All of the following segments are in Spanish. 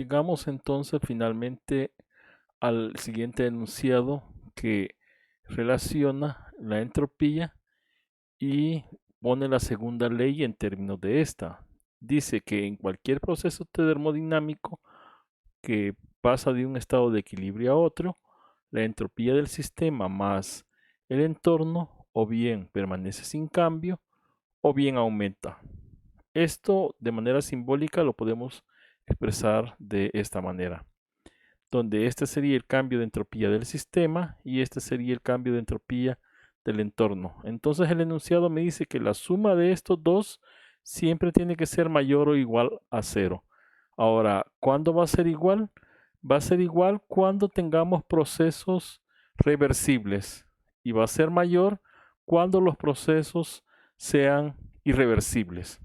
Llegamos entonces finalmente al siguiente enunciado que relaciona la entropía y pone la segunda ley en términos de esta. Dice que en cualquier proceso termodinámico que pasa de un estado de equilibrio a otro, la entropía del sistema más el entorno o bien permanece sin cambio o bien aumenta. Esto de manera simbólica lo podemos expresar de esta manera, donde este sería el cambio de entropía del sistema y este sería el cambio de entropía del entorno. Entonces el enunciado me dice que la suma de estos dos siempre tiene que ser mayor o igual a cero. Ahora, ¿cuándo va a ser igual? Va a ser igual cuando tengamos procesos reversibles y va a ser mayor cuando los procesos sean irreversibles.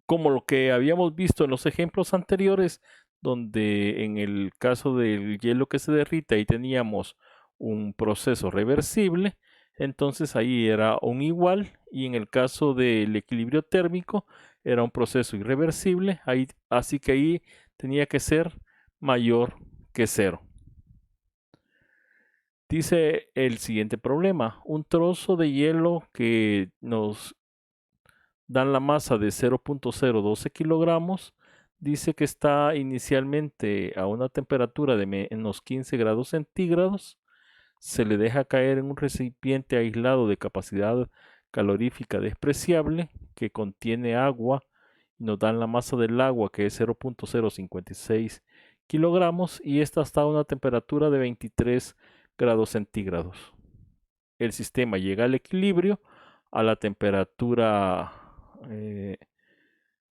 Como lo que habíamos visto en los ejemplos anteriores, donde en el caso del hielo que se derrite ahí teníamos un proceso reversible, entonces ahí era un igual, y en el caso del equilibrio térmico era un proceso irreversible, así que ahí tenía que ser mayor que cero. Dice el siguiente problema: un trozo de hielo que nos dan la masa de 0.012 kilogramos, dice que está inicialmente a una temperatura de menos 15 grados centígrados, se le deja caer en un recipiente aislado de capacidad calorífica despreciable que contiene agua y nos dan la masa del agua, que es 0.056 kilogramos, y esta está a una temperatura de 23 grados centígrados. El sistema llega al equilibrio a la temperatura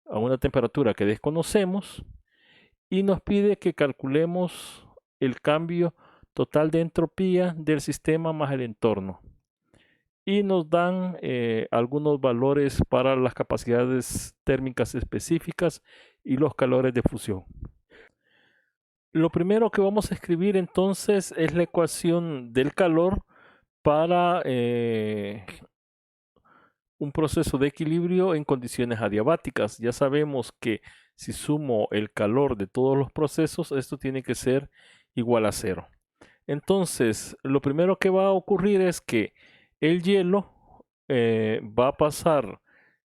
a una temperatura que desconocemos y nos pide que calculemos el cambio total de entropía del sistema más el entorno. Y nos dan algunos valores para las capacidades térmicas específicas y los calores de fusión. Lo primero que vamos a escribir entonces es la ecuación del calor para un proceso de equilibrio en condiciones adiabáticas. Ya sabemos que si sumo el calor de todos los procesos, esto tiene que ser igual a cero. Entonces, lo primero que va a ocurrir es que el hielo va a pasar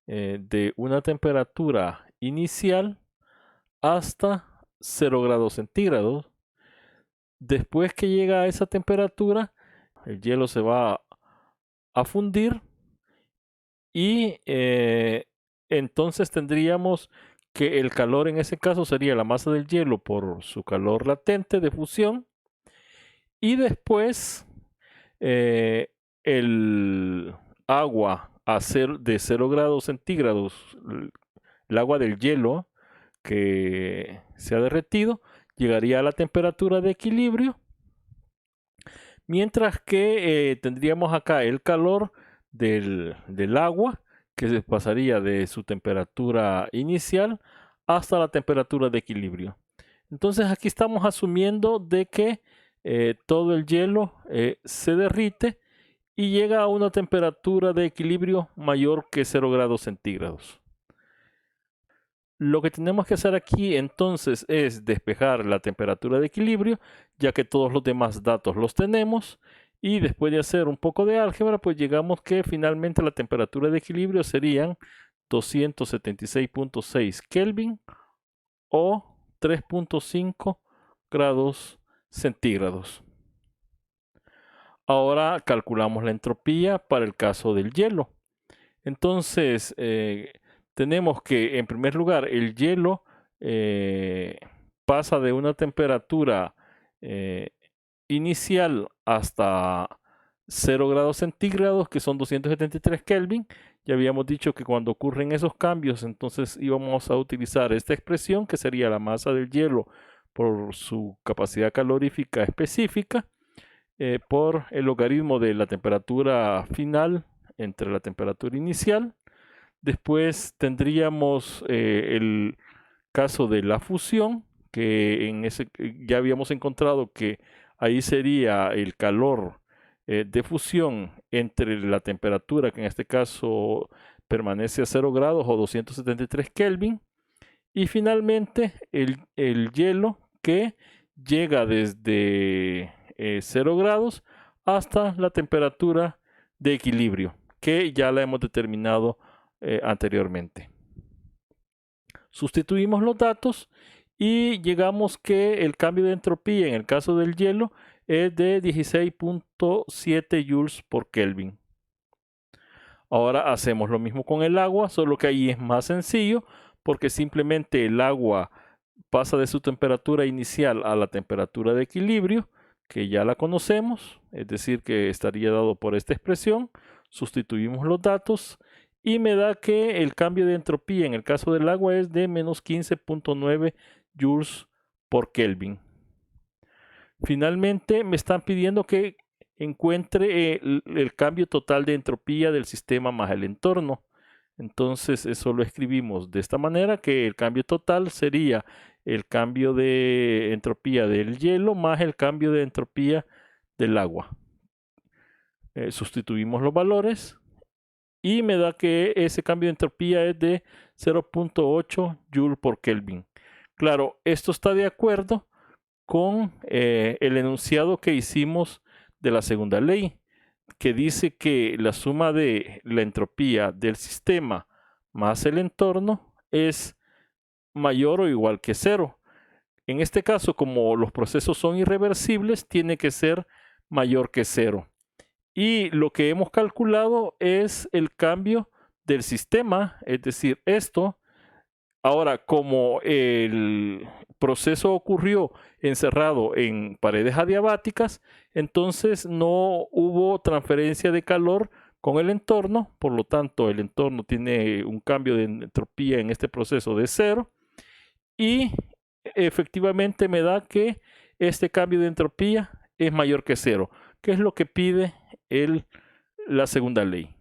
de una temperatura inicial hasta 0 grados centígrados. Después que llega a esa temperatura, el hielo se va a fundir y entonces tendríamos que el calor en ese caso sería la masa del hielo por su calor latente de fusión, y después el agua de 0 grados centígrados, el agua del hielo que se ha derretido, llegaría a la temperatura de equilibrio, mientras que tendríamos acá el calor del agua, que se pasaría de su temperatura inicial hasta la temperatura de equilibrio. Entonces aquí estamos asumiendo de que todo el hielo se derrite y llega a una temperatura de equilibrio mayor que 0 grados centígrados. Lo que tenemos que hacer aquí entonces es despejar la temperatura de equilibrio, ya que todos los demás datos los tenemos, y después de hacer un poco de álgebra, pues llegamos que finalmente la temperatura de equilibrio serían 276.6 Kelvin o 3.5 grados centígrados. Ahora calculamos la entropía para el caso del hielo. Entonces, tenemos que, en primer lugar, el hielo pasa de una temperatura inicial hasta 0 grados centígrados, que son 273 Kelvin. Ya habíamos dicho que cuando ocurren esos cambios, entonces íbamos a utilizar esta expresión, que sería la masa del hielo por su capacidad calorífica específica, por el logaritmo de la temperatura final entre la temperatura inicial. Después tendríamos el caso de la fusión, que en ese ya habíamos encontrado que ahí sería el calor de fusión entre la temperatura, que en este caso permanece a 0 grados o 273 Kelvin, Y finalmente el hielo que llega desde 0 grados hasta la temperatura de equilibrio, que ya la hemos determinado anteriormente. Sustituimos los datos y llegamos que el cambio de entropía en el caso del hielo es de 16.7 joules por Kelvin. Ahora hacemos lo mismo con el agua, solo que ahí es más sencillo porque simplemente el agua pasa de su temperatura inicial a la temperatura de equilibrio, que ya la conocemos, es decir, que estaría dado por esta expresión. Sustituimos los datos y me da que el cambio de entropía en el caso del agua es de menos 15.9 joules por Kelvin. Finalmente me están pidiendo que encuentre el cambio total de entropía del sistema más el entorno. Entonces eso lo escribimos de esta manera, que el cambio total sería el cambio de entropía del hielo más el cambio de entropía del agua. Sustituimos los valores y me da que ese cambio de entropía es de 0.8 joule por Kelvin. Claro, esto está de acuerdo con el enunciado que hicimos de la segunda ley, que dice que la suma de la entropía del sistema más el entorno es mayor o igual que 0. En este caso, como los procesos son irreversibles, tiene que ser mayor que 0. Y lo que hemos calculado es el cambio del sistema, es decir, esto. Ahora, como el proceso ocurrió encerrado en paredes adiabáticas, entonces no hubo transferencia de calor con el entorno, por lo tanto el entorno tiene un cambio de entropía en este proceso de 0 y efectivamente me da que este cambio de entropía es mayor que 0, que es lo que pide la segunda ley.